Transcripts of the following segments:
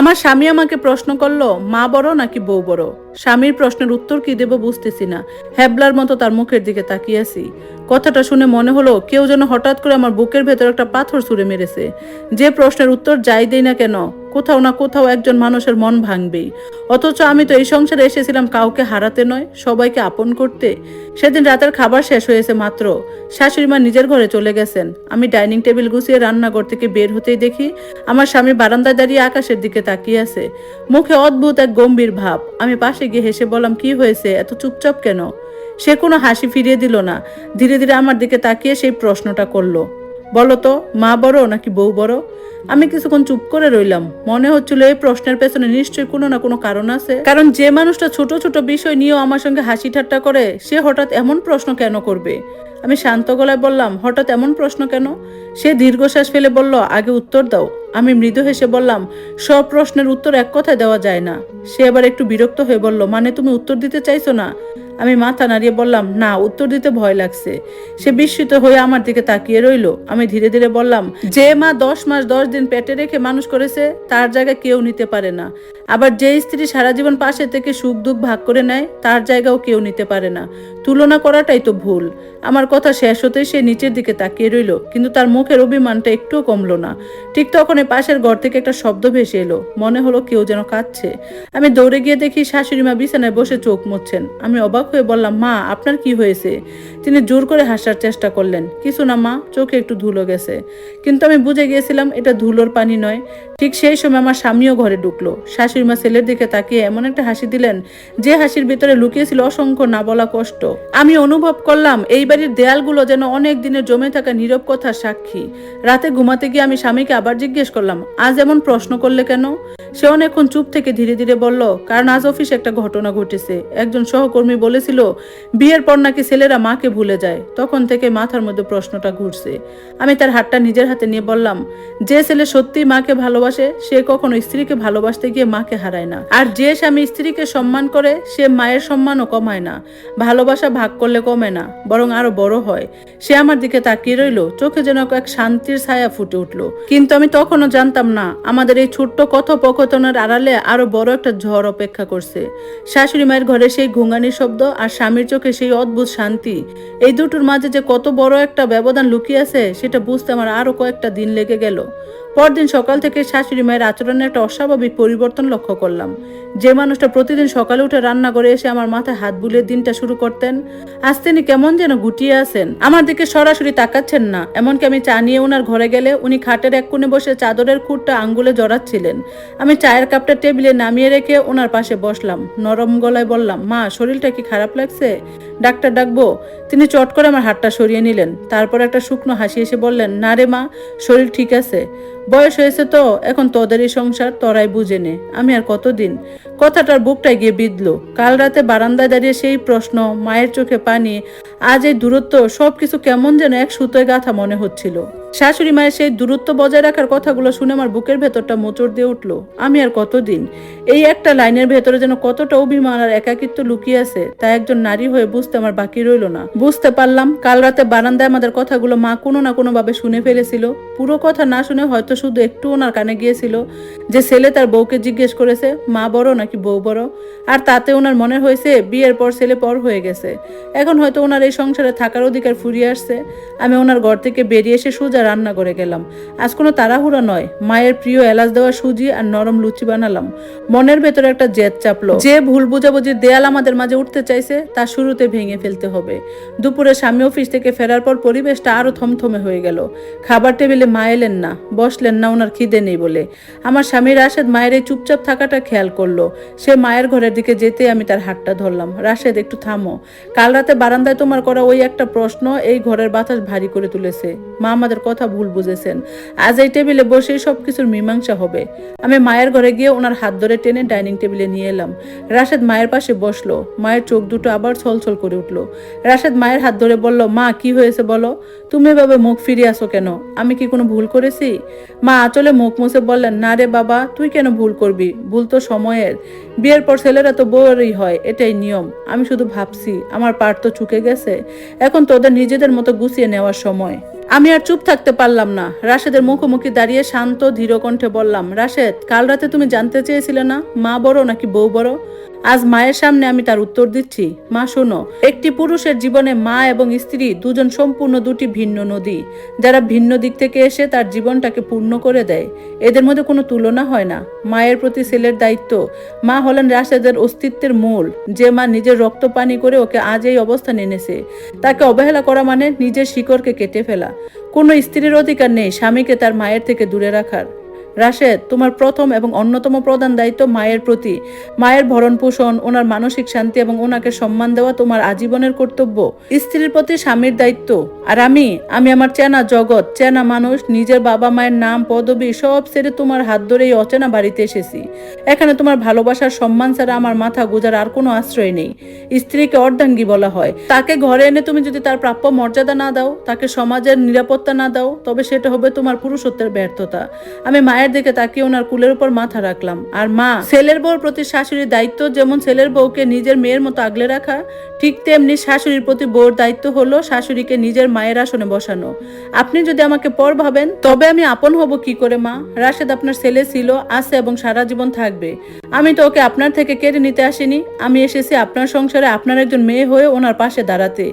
আমার স্বামী আমাকে প্রশ্ন করলো, মা বড় নাকি বউ বড়? স্বামীর প্রশ্নের উত্তর কি দেব বুঝতেছি না। হ্যাবলার মতো তার মুখের দিকে তাকিয়ে আছি। কথাটা শুনে মনে হলো কেউ যেন হঠাৎ করে আমার বুকের ভেতর একটা পাথর ছুঁড়ে মেরেছে। যে প্রশ্নের উত্তর যাই দেই না কেন, কোথাও না কোথাও একজন মানুষের মন ভাঙবেই। অথচ আমি তো এই সংসারে এসেছিলাম কাউকে হারাতে নয়, সবাইকে আপন করতে। সেদিন রাতের খাবার শেষ হয়েছে মাত্র, শাশুড়ি মা নিজের ঘরে চলে গেছেন। আমি ডাইনিং টেবিল গুছিয়ে রান্নাঘর থেকে বের হতেই দেখি আমার স্বামী বারান্দায় দাঁড়িয়ে আকাশের দিকে তাকিয়ে আছে, মুখে অদ্ভুত এক গম্ভীর ভাব। আমি পাশে গিয়ে হেসে বললাম, কি হয়েছে, এত চুপচাপ কেন? সে কোনো হাসি ফিরিয়ে দিল না, ধীরে ধীরে আমার দিকে তাকিয়ে সেই প্রশ্নটা করলো, বলো তো, মা বড় নাকি বউ বড়? আমি কিছুক্ষণ চুপ করে রইলাম। মনে হচ্ছিল এই প্রশ্নের পেছনে নিশ্চয়ই কোনো না কোনো কারণ আছে, কারণ যে মানুষটা ছোট ছোট বিষয় নিয়েও আমার সঙ্গে হাসি ঠাট্টা করে, সে হঠাৎ এমন প্রশ্ন কেন করবে? আমি শান্ত গলায় বললাম, হঠাৎ এমন প্রশ্ন কেন? সে দীর্ঘশ্বাস ফেলে বলল, আগে উত্তর দাও। আমি মৃদু হেসে বললাম, সব প্রশ্নের উত্তর এক কথায় দেওয়া যায় না। সে এবার একটু বিরক্ত হয়ে বলল, মানে তুমি উত্তর দিতে চাইছো না? আমি মাথা নাড়িয়ে বললাম, না, উত্তর দিতে ভয় লাগছে। সে বিস্মিত হয়ে আমার দিকে তাকিয়ে রইল। আমি ধীরে ধীরে বললাম, যে মা 10 মাস 10 দিন পেটে রেখে মানুষ করেছে, তার জায়গা কেউ নিতে পারে না। আবার যে স্ত্রী সারা জীবন পাশে থেকে সুখ দুঃখ ভাগ করে নেয়, তার জায়গাও কেউ নিতে পারে না। তুলনা করাটাই তো ভুল। আমার কথা শেষ হতেই সে নিচের দিকে তাকিয়ে রইল, কিন্তু তার মুখের অভিমানটা একটুও কমলো না। ঠিক তখন পাশের ঘর থেকে একটা শব্দ ভেসে এলো, মনে হলো কেউ যেন কাঁদছে। আমি দৌড়ে গিয়ে দেখি শাশুড়ি মা বিছানায় বসে চোখ মুছছেন। আমি অবাক হয়ে বললাম, মা, আপনার কি হয়েছে? তিনি জোর করে হাসার চেষ্টা করলেন। কিছু না মা, চোখে একটু ধুলো গেছে। কিন্তু আমি বুঝে গিয়েছিলাম এটা ধুলোর পানি নয়। ঠিক সেই সময় আমার স্বামীও ঘরে ঢুকলো। শাশুড়ি মা ছেলের দিকে তাকিয়ে এমন একটা হাসি দিলেন, যে হাসির ভিতরে লুকিয়েছিল অসংখ্য না বলা কষ্ট। আমি অনুভব করলাম এই বাড়ির দেয়ালগুলো যেন অনেক দিনের জমে থাকা নীরব কথার সাক্ষী। রাতে ঘুমাতে গিয়ে আমি স্বামীকে আবার জিজ্ঞেস করলাম, আজ এমন প্রশ্ন করলে কেন? সে অনেকক্ষণ চুপ থেকে ধীরে ধীরে বলল, কারণ আজ অফিসে একটা ঘটনা ঘটেছে। একজন সহকর্মী বলেছিল বিয়ের পর নাকি ছেলেরা মাকে ভুলে যায়। তখন থেকে মাথার মধ্যে প্রশ্নটা ঘুরছে। আমি তার হাতটা নিজের হাতে নিয়ে বললাম, যে ছেলে সত্যিই মাকে ভালোবাসে, সে কখনো স্ত্রীকে ভালোবাসতে গিয়ে মাকে হারায় না। আর যে স্বামী স্ত্রীকে সম্মান করে, সে মায়ের সম্মানও কমায় না। ভালোবাসা ভাগ করলে কমে না, বরং আরো বড় হয়। সে আমার দিকে তাকিয়ে রইল, চোখে যেন এক শান্তির ছায়া ফুটে উঠলো। কিন্তু আমি তখনও জানতাম না, আমাদের এই ছোট্ট কথোপকথনের আড়ালে আরো বড় একটা ঝড় অপেক্ষা করছে। শাশুড়ি মায়ের ঘরে সেই ঘুঙানির শব্দ আর স্বামীর চোখে সেই অদ্ভুত শান্তি, এই দুটোর মাঝে যে কত বড় একটা ব্যবধান লুকিয়ে আছে, সেটা বুঝতে আমার আরো কয়েকটা দিন লেগে গেল। পরদিন সকাল থেকে শাশুড়ি মায়ের আচরণে একটা অস্বাভাবিক পরিবর্তন লক্ষ্য করলাম। যে মানুষটা প্রতিদিন সকালে উঠে রান্না করে এসে আমার মাথায় হাত বুলিয়ে দিনটা শুরু করতেন, আজ তিনি কেমন যেন গুটিয়ে আছেন। আমার দিকে সরাসরি তাকাচ্ছেন না। এমনকি আমি চা নিয়ে ওনার ঘরে গেলে উনি খাটের এক কোণে বসে চাদরের খুঁটটা আঙ্গুলে জড়াচ্ছিলেন। আমি চায়ের কাপটা টেবিলে নামিয়ে রেখে ওনার পাশে বসলাম। নরম গলায় বললাম, মা, শরীরটা কি খারাপ লাগছে? ডাক্তার ডাকবো? তিনি চট করে আমার হাতটা সরিয়ে নিলেন। তারপর একটা শুকনো হাসি এসে বললেন, না রে মা, শরীর ঠিক আছে। বয়স হয়েছে তো, এখন তোদেরই সংসার, তোরাই বুঝে নে। আমি আর কতদিন? কথাটার বুকটায় গিয়ে বিঁধলো। কাল রাতে বারান্দায় দাঁড়িয়ে সেই প্রশ্ন, মায়ের চোখে পানি, আজ এই দূরত্ব, সবকিছু কেমন যেন এক সুতোয় গাঁথা মনে হচ্ছিল। শাশুড়ি মায়ের সেই দূরত্ব বজায় রাখার কথাগুলো শুনে আমার বুকের ভেতরটা মোচড় দিয়ে উঠলো। আমি আর কতদিন? এই একটা লাইনের ভেতরে যেন কতটা অভিমান আর একাকিত্ব লুকিয়ে আছে, তা একজন নারী হয়ে বুঝতে আমার বাকি রইল না। বুঝতে পারলাম কাল রাতে বারান্দায় আমাদের কথাগুলো মা কোনো না কোনো ভাবে শুনে ফেলেছিল। পুরো কথা না শুনে হয়তো শুধু একটু ওনার কানে গিয়েছিল যে ছেলে তার বউকে জিজ্ঞেস করেছে মা বড় নাকি বউ বড়, আর তাতে ওনার মনে হয়েছে বিয়ের পর ছেলে পর হয়ে গেছে। এখন হয়তো ওনার এই সংসারে থাকার অধিকার ফুরিয়ে আসছে। আমি ওনার ঘর থেকে বেরিয়ে এসে সোজা রান্না করে গেলাম। আজ কোনো তাড়াহুড়া নয়, মায়ের প্রিয় এলাচ দেওয়া সুজি আর নরম লুচি বানালাম। মনের ভেতরে একটা জেদ চাপলো, যে ভুল বুঝাবুঝির দেয়াল আমাদের মাঝে উঠতে চাইছে তা শুরুতে ভেঙে ফেলতে হবে। দুপুরে স্বামী অফিস থেকে ফেরার পর পরিবেশটা আরো থমথমে হয়ে গেল। খাবার টেবিলে মা এলেন না, বসলেন না ওনার খিদে নেই বলে। আমার স্বামী রাশেদ মায়ের এই চুপচাপ থাকাটা খেয়াল করলো। সে মায়ের ঘরের দিকে যেতে আমি তার হাতটা ধরলাম। রাশেদ, একটু থামো। কাল রাতে বারান্দায় তোমার করা ওই একটা প্রশ্ন এই ঘরের বাতাস ভারী করে তুলেছে। মা আমাদের কথা ভুল বুঝেছেন। আজ এই টেবিলে বসেই সবকিছুর মীমাংসা হবে। আমি মায়ের ঘরে গিয়ে ওনার হাত ধরে টেনে ডাইনিং টেবিলে নিয়ে এলাম। রাশেদ মায়ের পাশে বসলো। মায়ের চোখ দুটো আবার ছলছল করে উঠলো। রাশেদ মায়ের হাত ধরে বলল, মা, কি হয়েছে বলো? তুমি এভাবে মুখ ফিরিয়ে আসো কেন? আমি কি কোনো ভুল করেছি? মা আঁচলে মুখ মুছে বললেন, না রে বাবা, তুই কেন ভুল করবি? ভুল তো সময়ের। বিয়ের পর ছেলেরা তো বউয়েরই হয়, এটাই নিয়ম। আমি শুধু ভাবছি আমার পার তো চুকে গেছে, এখন তোদের নিজেদের মতো গুছিয়ে নেওয়ার সময়। আমি আর চুপ থাকতে পারলাম না। রাশেদের মুখোমুখি দাঁড়িয়ে শান্ত ধীর কণ্ঠে বললাম, রাশেদ, কাল রাতে তুমি জানতে চেয়েছিলে না মা বড় নাকি বউ বড়? আজ মায়ের সামনে আমি তার উত্তর দিচ্ছি। মা শোনো, একটি পুরুষের জীবনে মা এবং স্ত্রী দুজন সম্পূর্ণ দুটি ভিন্ন নদী, যারা ভিন্ন দিক থেকে এসে তার জীবনটাকে পূর্ণ করে দেয়। এদের মধ্যে কোনো তুলনা হয় না। মায়ের প্রতি ছেলের দায়িত্ব। মা হলেন রাশেদের অস্তিত্বের মূল। যে মা নিজের রক্ত পানি করে ওকে আজ এই অবস্থানে এনেছে, তাকে অবহেলা করা মানে নিজের শিকড়কে কেটে ফেলা। কোনো স্ত্রীর অধিকার নেই স্বামীকে তার মায়ের থেকে দূরে রাখার। রাশেদ, তোমার প্রথম এবং অন্যতম প্রধান দায়িত্ব মায়ের প্রতি। মায়ের ভরণ পোষণ, ওনার মানসিক শান্তি এবং ওনাকে সম্মান দেওয়া তোমার আজীবনের কর্তব্য। স্ত্রীর প্রতি স্বামীর দায়িত্ব। আর আমি আমার চেনা জগৎ, চেনা মানুষ, নিজের বাবা মায়ের নাম পদবি সব ছেড়ে তোমার হাত ধরে এই অচেনা বাড়িতে এসেছি। এখানে তোমার ভালোবাসার সম্মান ছাড়া আমার মাথা গোজার আর কোনো আশ্রয় নেই। স্ত্রীকে অর্ধাঙ্গী বলা হয়। তাকে ঘরে এনে তুমি যদি তার প্রাপ্য মর্যাদা না দাও, তাকে সমাজের নিরাপত্তা না দাও, তবে সেটা হবে তোমার পুরুষত্বের ব্যর্থতা। আমি মায়ের দিকে তাকিয়ে ওনার কুলের উপর মাথা রাখলাম। আর মা, ছেলের বউর প্রতি শাশুড়ির দায়িত্ব যেমন ছেলের বউকে নিজের মেয়ের মতো আগলে রাখা, ঠিক তেমনি শাশুড়ির প্রতি বউর দায়িত্ব হলো শাশুড়িকে নিজের মায়ের আসনে বসানো। আপনি যদি আমাকে পর ভাবেন, তবে আমি আপন হব কি করে মা? রাশেদ আপনার ছেলে ছিল, আছে এবং সারা জীবন থাকবে। আমি তো ওকে আপনার থেকে কেড়ে নিতে আসিনি। আমি এসেছি আপনার সংসারে আপনার একজন মেয়ে হয়ে ওনার পাশে দাঁড়াতে।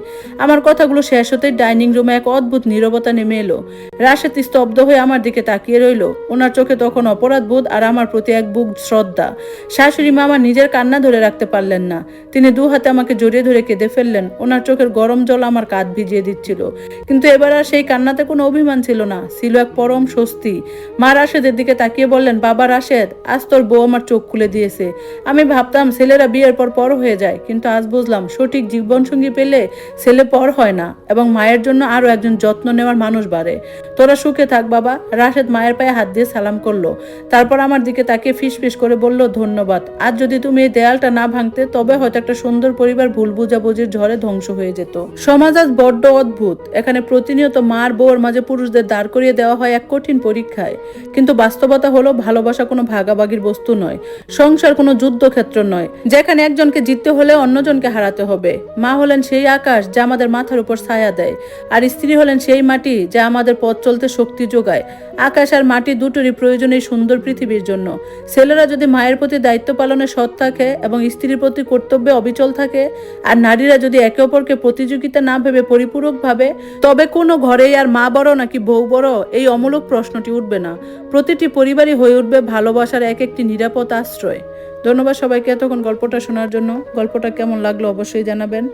আমার কথাগুলো শেষ হতেই ডাইনিং রুমে এক অদ্ভুত নীরবতা নেমে এলো। রাশেদ স্তব্ধ হয়ে আমার দিকে তাকিয়ে রইল। ওনার চোখে তখন অপরাধ বোধ আর আমার প্রতি এক বুক শ্রদ্ধা। শাশুড়ি মা আমার নিজের কান্না ধরে রাখতে পারলেন না। তিনি দু হাতে আমাকে জড়িয়ে ধরে কেঁদে ফেললেন। ওনার চোখের গরম জল আমার কাঁধ ভিজিয়ে দিচ্ছিল। কিন্তু এবার আর সেই কান্নাতে কোনো অভিমান ছিল না, ছিল এক পরম স্বস্তি। মা রাশেদের দিকে তাকিয়ে বললেন, বাবা রাশেদ, আজ তোর বউ আমার চোখ খুলে দিয়েছে। আমি ভাবতাম ছেলেরা বিয়ের পর হয়ে যায়, কিন্তু আজ বুঝলাম সঠিক জীবনসঙ্গী পেলে ছেলে পর হয় না এবং মায়ের জন্য আরো একজন যত্ন নেওয়ার মানুষ বাড়ে। তোরা সুখে থাক বাবা। রাশেদ মায়ের পায়ে হাত দিয়ে সালাম করলো। তারপর আমার দিকে তাকিয়ে ফিসফিস করে বলল, ধন্যবাদ। আজ যদি তুমি এই দেয়ালটা না ভাঙতে, তবে হয়তো একটা সুন্দর পরিবার ভুল বুঝাবুঝির ঝড়ে ধ্বংস হয়ে যেত। সমাজ আজ বড্ড অদ্ভুত। এখানে প্রতিনিয়ত মার বউর মাঝে পুরুষদের দাঁড় করিয়ে দেওয়া হয় এক কঠিন পরীক্ষায়। কিন্তু বাস্তবতা হলো, ভালোবাসা কোনো ভাগাভাগির বস্তু নয়। সংসার কোনো যুদ্ধক্ষেত্র নয়, যেখানে একজনকে জিততে হলে অন্যজনকে হারাতে হবে। মা হলেন সেই আকাশ যা আমাদের মাথার উপর ছায়া দেয়, আর স্ত্রী হলেন সেই মাটি যা আমাদের পথ চলতে শক্তি যোগায়। আকাশ আর মাটি দুটোরই প্রয়োজন এই সুন্দর পৃথিবীর জন্য। ছেলেরা যদি মায়ের প্রতি দায়িত্ব পালনে সৎ থাকে এবং স্ত্রীর প্রতি কর্তব্যে অবিচল থাকে, আর নারীরা যদি একে অপরকে প্রতিযোগিতা না ভেবে পরিপূরক ভাবে, তবে কোনো ঘরেই আর মা বড় নাকি বউ বড় এই অমূলক প্রশ্নটি উঠবে না। প্রতিটি পরিবারই হয়ে উঠবে ভালোবাসার এক একটি নিরাপদ আশ্রয়। ধন্যবাদ সবাইকে এতক্ষণ গল্পটা শোনার জন্য। গল্পটা কেমন লাগলো অবশ্যই জানাবেন।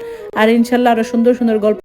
আর ইনশাল্লাহ আরো সুন্দর সুন্দর গল্প